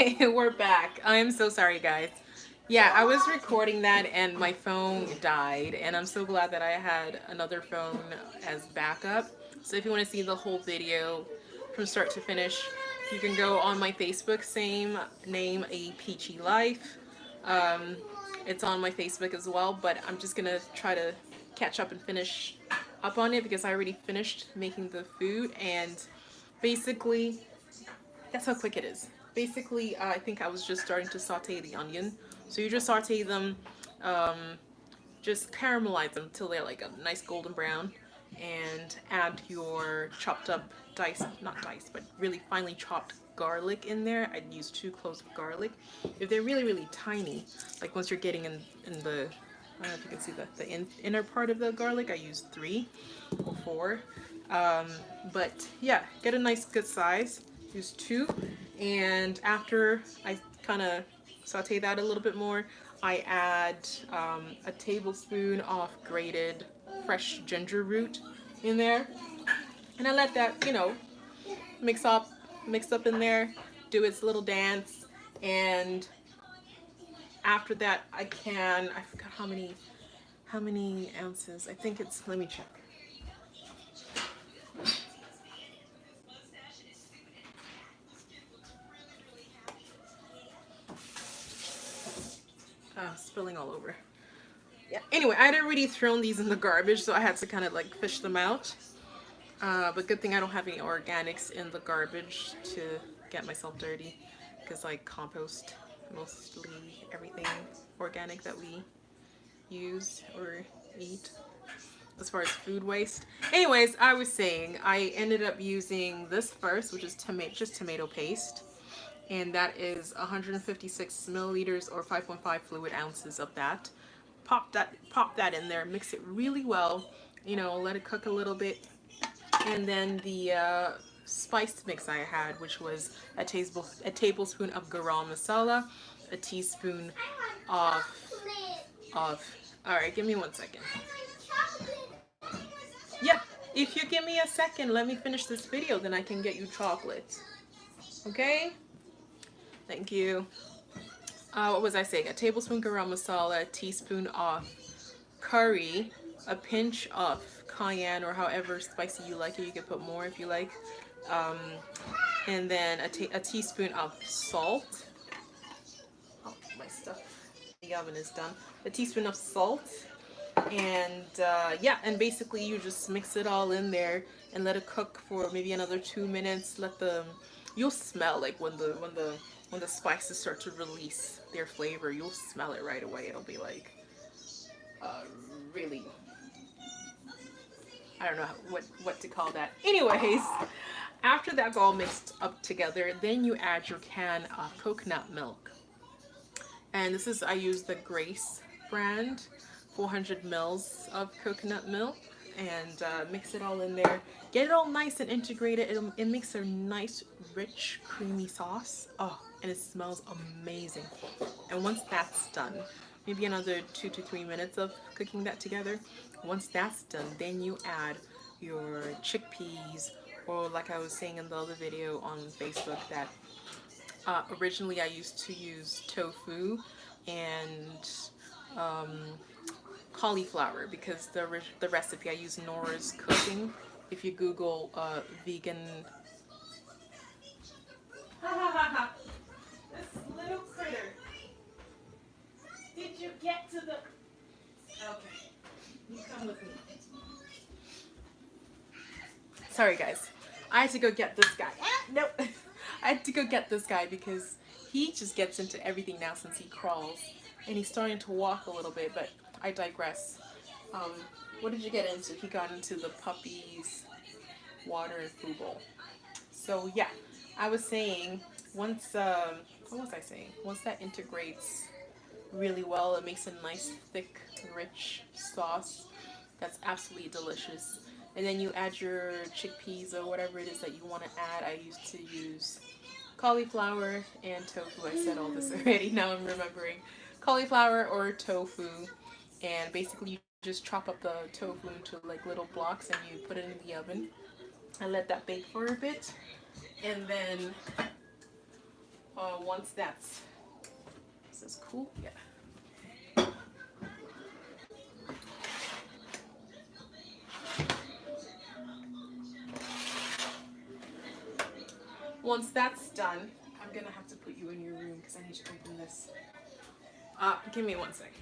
We're back. I'm so sorry, guys. Yeah, I was recording that and my phone died, and I'm so glad that I had another phone as backup. So if you want to see the whole video from start to finish, you can go on my Facebook, same name, A Peachy Life. Um, it's on my Facebook as well, but I'm just gonna try to catch up and finish up on it because I already finished making the food, and basically that's how quick it is. Basically, I think I was just starting to saute the onion. So you just saute them, um, just caramelize them till they're like a nice golden brown, and add your chopped up diced, not diced, but really finely chopped garlic in there. I'd use 2 cloves of garlic. If they're really, really tiny, like once you're getting in the, I don't know if you can see the inner part of the garlic, I use 3 or 4. Um, but yeah, get a nice good size. Use 2, and after I kind of saute that a little bit more, I add a tablespoon of grated fresh ginger root in there, and I let that mix up, mix up in there, do its little dance, and after that I forgot how many ounces. I think it's, let me check. Spilling all over. Yeah. Anyway, I'd already thrown these in the garbage, so I had to kind of like fish them out. But good thing I don't have any organics in the garbage to get myself dirty, because I compost mostly everything organic that we use or eat as far as food waste. Anyways, I was saying I ended up using this first, which is just tomato paste, and that is 156 milliliters or 5.5 fluid ounces of that. Pop that in there, mix it really well, let it cook a little bit, and then the spice mix I had, which was a tablespoon of garam masala, a teaspoon of of. All right, give me 1 second. Yeah, if you give me a second, let me finish this video, then I can get you chocolate. Okay? Thank you. What was I saying? A tablespoon garam masala, a teaspoon of curry, a pinch of cayenne, or however spicy you like it. You can put more if you like. Um, and then a teaspoon of salt. Oh, my stuff in the oven is done. A teaspoon of salt. And yeah, and basically you just mix it all in there and let it cook for maybe another 2 minutes. You'll smell like when the spices start to release their flavor. You'll smell it right away. It'll be like uh, really, I don't know what to call that. Anyways, after that's all mixed up together, then you add your can of coconut milk. And I use the Grace brand, 400 mils of coconut milk, and mix it all in there. Get it all nice and integrated. It makes a nice, rich, creamy sauce. Oh, and it smells amazing. And once that's done, maybe another 2 to 3 minutes of cooking that together. Once that's done, then you add your chickpeas, or like I was saying in the other video on Facebook, that originally I used to use tofu and um, cauliflower, because the recipe I use Nora's Cooking. If you Google vegan, this little critter. Did you get to the? Okay, you come with me. Sorry, guys. I had to go get this guy. Nope. I had to go get this guy because he just gets into everything now since he crawls. And he's starting to walk a little bit, but I digress. Um, what did you get into? He got into the puppies, water, and food bowl. So yeah, I was saying, what was I saying? Once that integrates really well, it makes a nice, thick, rich sauce that's absolutely delicious. And then you add your chickpeas or whatever it is that you want to add. I used to use cauliflower and tofu. I said all this already. Now I'm remembering. Cauliflower or tofu. And basically, you just chop up the tofu into like little blocks and you put it in the oven and let that bake for a bit. And then, Once that's, is this cool? Yeah. Once that's done, I'm gonna have to put you in your room because I need to open this. Give me 1 second.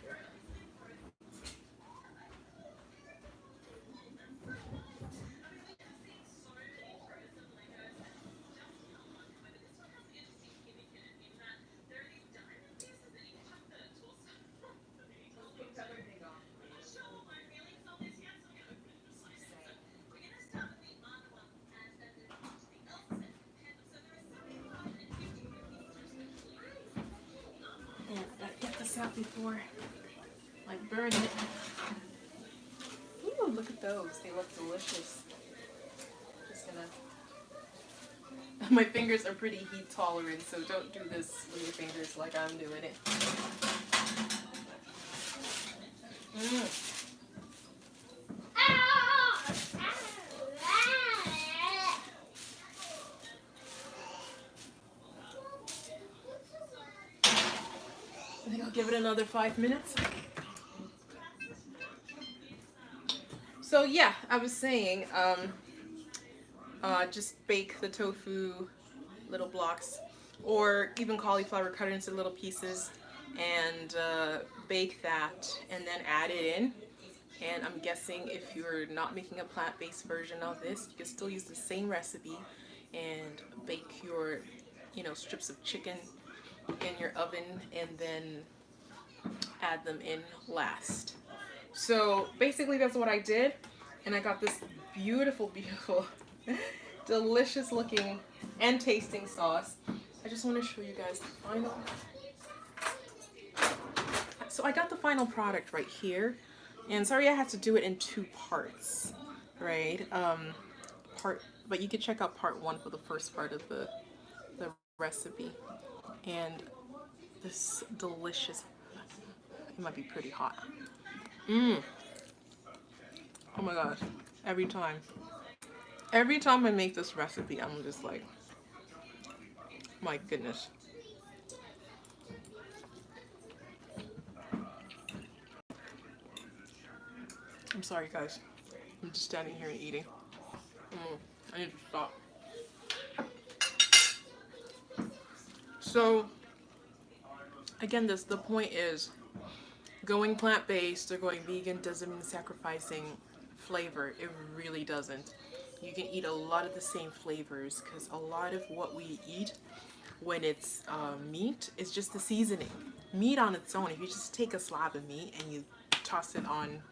And I gotta get this out before I burn it. Ooh, look at those. They look delicious. Just gonna. My fingers are pretty heat tolerant, so don't do this with your fingers like I'm doing it. I think I'll give it another 5 minutes. So yeah, I was saying, just bake the tofu little blocks, or even cauliflower, cut it into little pieces, and bake that, and then add it in. And I'm guessing if you're not making a plant-based version of this, you can still use the same recipe and bake your, strips of chicken in your oven, and then add them in last. So basically that's what I did, and I got this beautiful, beautiful, delicious looking and tasting sauce. I just want to show you guys the final. So I got the final product right here, and sorry I had to do it in 2 parts, right? But you can check out part 1 for the first part of the recipe. And this delicious, it might be pretty hot. Oh my gosh, every time I make this recipe, I'm just like, my goodness. I'm sorry guys, I'm just standing here and eating. I need to stop. So again, the point is, going plant-based or going vegan doesn't mean sacrificing flavor. It really doesn't. You can eat a lot of the same flavors, because a lot of what we eat when it's meat is just the seasoning. Meat on its own, if you just take a slab of meat and you toss it on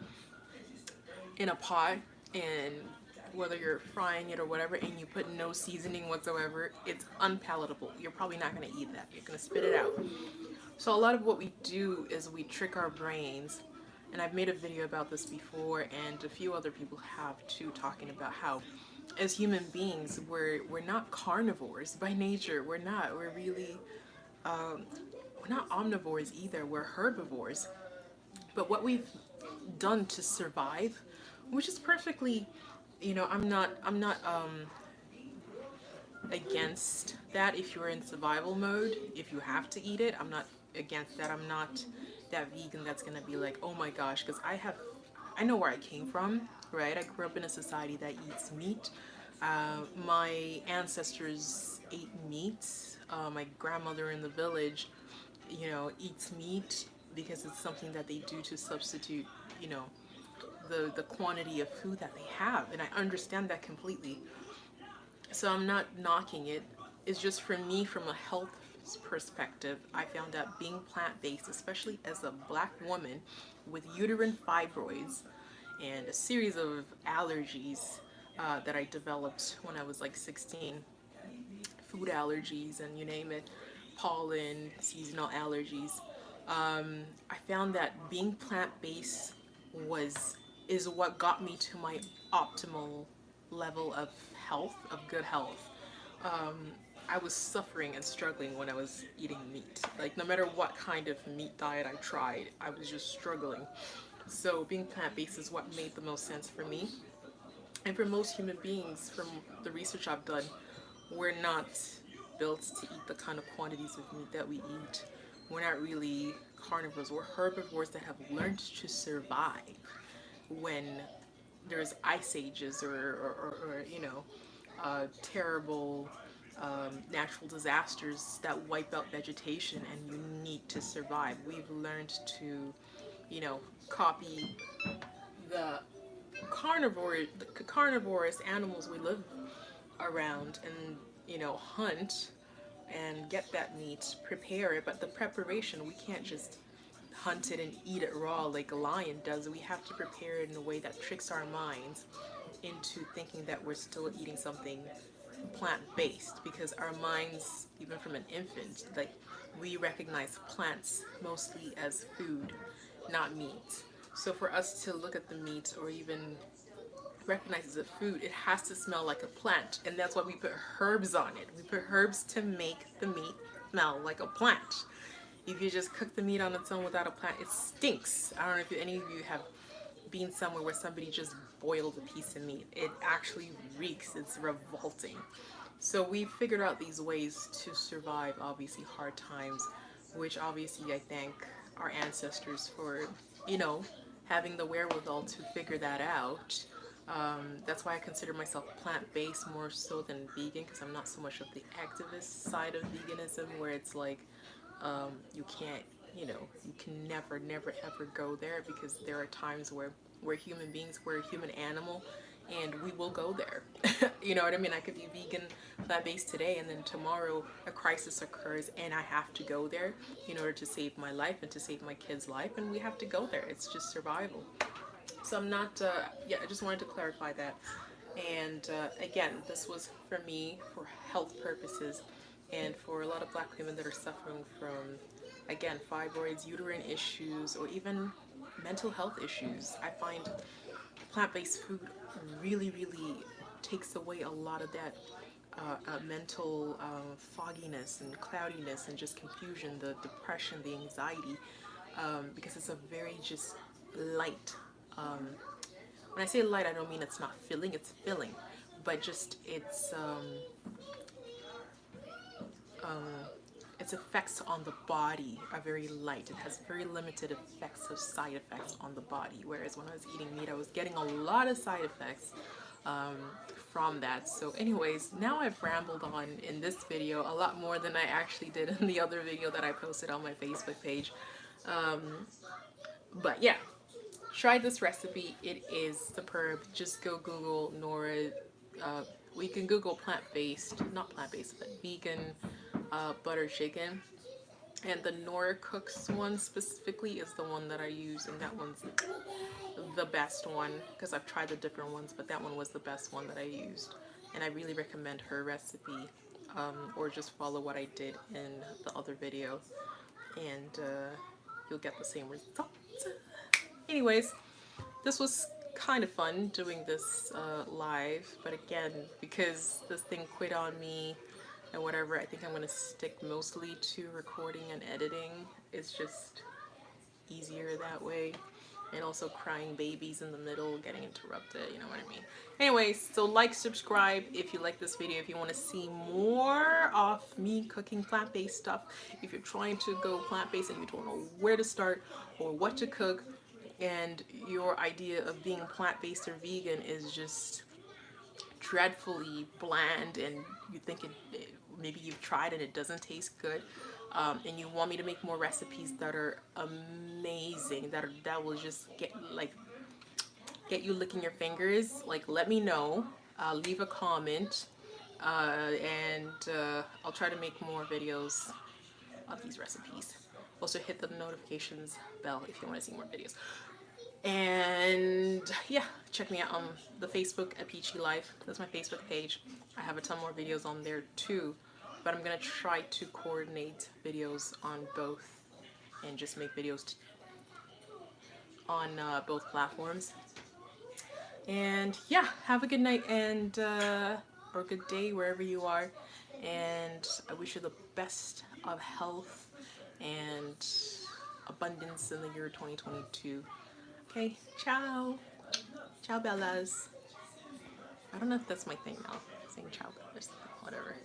in a pot, and whether you're frying it or whatever, and you put no seasoning whatsoever, it's unpalatable. You're probably not going to eat that. You're going to spit it out. So a lot of what we do is we trick our brains, and I've made a video about this before, and a few other people have too, talking about how as human beings we're not carnivores by nature. We're really we're not omnivores either. We're herbivores. But what we've done to survive, which is perfectly, I'm not against that if you're in survival mode. If you have to eat it, I'm not against that. I'm not that vegan that's gonna be like, oh my gosh, because I know where I came from, right? I grew up in a society that eats meat. My ancestors ate meat. My grandmother in the village, eats meat because it's something that they do to substitute, the quantity of food that they have, and I understand that completely. So I'm not knocking it. It's just, for me, from a health perspective, I found out being plant-based, especially as a Black woman with uterine fibroids and a series of allergies that I developed when I was like 16, food allergies and you name it, pollen, seasonal allergies. I found that being plant-based is what got me to my optimal level of health, of good health. I was suffering and struggling when I was eating meat. Like, no matter what kind of meat diet I tried, I was just struggling. So being plant-based is what made the most sense for me. And for most human beings, from the research I've done, we're not built to eat the kind of quantities of meat that we eat. We're not really carnivores. We're herbivores that have learned to survive when there's ice ages or terrible natural disasters that wipe out vegetation, and you need to survive. We've learned to, copy the carnivorous animals we live around and, hunt and get that meat, prepare it. But the preparation, we can't just hunt it and eat it raw like a lion does. We have to prepare it in a way that tricks our minds into thinking that we're still eating something plant-based, because our minds, even from an infant, like, we recognize plants mostly as food, not meat. So for us to look at the meat or even recognize it as a food, it has to smell like a plant, and that's why we put herbs on it. We put herbs to make the meat smell like a plant. If you just cook the meat on its own without a plant, it stinks. I don't know if any of you have been somewhere where somebody just boiled a piece of meat. It actually reeks. It's revolting. So we figured out these ways to survive, obviously, hard times, which obviously I thank our ancestors for, having the wherewithal to figure that out. That's why I consider myself plant-based more so than vegan, because I'm not so much of the activist side of veganism, where it's like, you can't, you can never ever go there, because there are times where we're human beings, we're a human animal, and we will go there. You know what I mean? I could be vegan, plant-based today, and then tomorrow a crisis occurs and I have to go there in order to save my life and to save my kid's life, and we have to go there. It's just survival. So I'm not, I just wanted to clarify that. And again, this was for me for health purposes, and for a lot of black women that are suffering from, again, fibroids, uterine issues, or even mental health issues. I find plant-based food really takes away a lot of that mental fogginess and cloudiness and just confusion, the depression, the anxiety, because it's a very just light. When I say light, I don't mean it's not filling, it's filling, but just its effects on the body are very light. It has very limited effects of side effects on the body, whereas when I was eating meat, I was getting a lot of side effects from that. So anyways, now I've rambled on in this video a lot more than I actually did in the other video that I posted on my Facebook page. But yeah, try this recipe. It is superb. Just go Google Nora. We can Google plant-based, not plant-based, but vegan butter chicken. And the Nora Cooks one specifically is the one that I use, and that one's the best one, because I've tried the different ones, but that one was the best one that I used. And I really recommend her recipe, or just follow what I did in the other video, and you'll get the same results. Anyways, this was kind of fun doing this live, but again, because this thing quit on me and whatever, I think I'm going to stick mostly to recording and editing. It's just easier that way. And also crying babies in the middle, getting interrupted, you know what I mean. Anyways, so like, subscribe if you like this video, if you want to see more of me cooking plant-based stuff. If you're trying to go plant-based and you don't know where to start or what to cook, and your idea of being plant-based or vegan is just dreadfully bland, and you think maybe you've tried and it doesn't taste good, and you want me to make more recipes that are amazing, that will just get you licking your fingers, like, let me know. Leave a comment, and I'll try to make more videos of these recipes. Also hit the notifications bell if you want to see more videos. And yeah, check me out on the Facebook at Peachy Life. That's my Facebook page. I have a ton more videos on there too, but I'm gonna try to coordinate videos on both and just make videos on both platforms. And yeah, have a good night, and or good day wherever you are, and I wish you the best of health and abundance in the year 2022. Okay, ciao. Ciao, Bellas. I don't know if that's my thing now, saying ciao, Bellas, whatever.